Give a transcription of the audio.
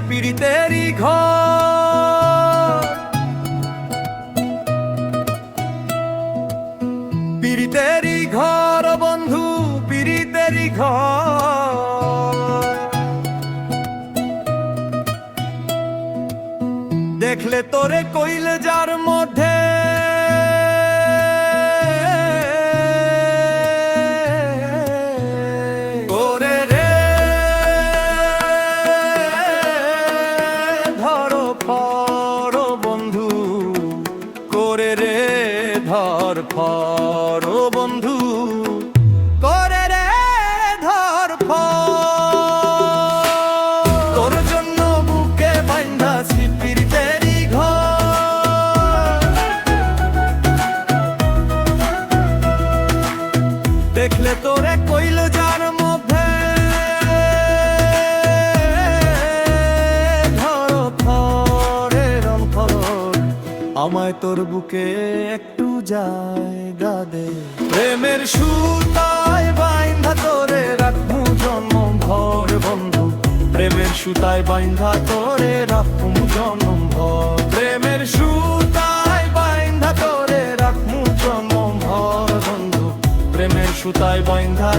পীড়িতেরই ঘর, পীড়িতেরই ঘর বন্ধু, পীড়িতেরই ঘর। দেখলে তোরে কইলে যার মধ্যে করে রে ধরো ফর বন্ধু, করে রে ধর ফর বন্ধু, করে রে ধর ফর। তোর জন্য বুকে বাঁধাছি পীড়িতেরই ঘর, দেখলে তোরে কইল যার মধ্যে ধরো ফরের ফর, আমায় তোর বুকে একটু জায়গা দে। প্রেমের সুতায় বাইন্ধা তোরে রাখবো জন্ম ভর বন্ধু, প্রেমের সুতায় বাইন্ধা তোরে রাখবো জন্ম ভর। প্রেমের সুতায় বাইন্ধা তোরে রাখবো জন্ম ভর বন্ধু, প্রেমের সুতায় বাইন্ধা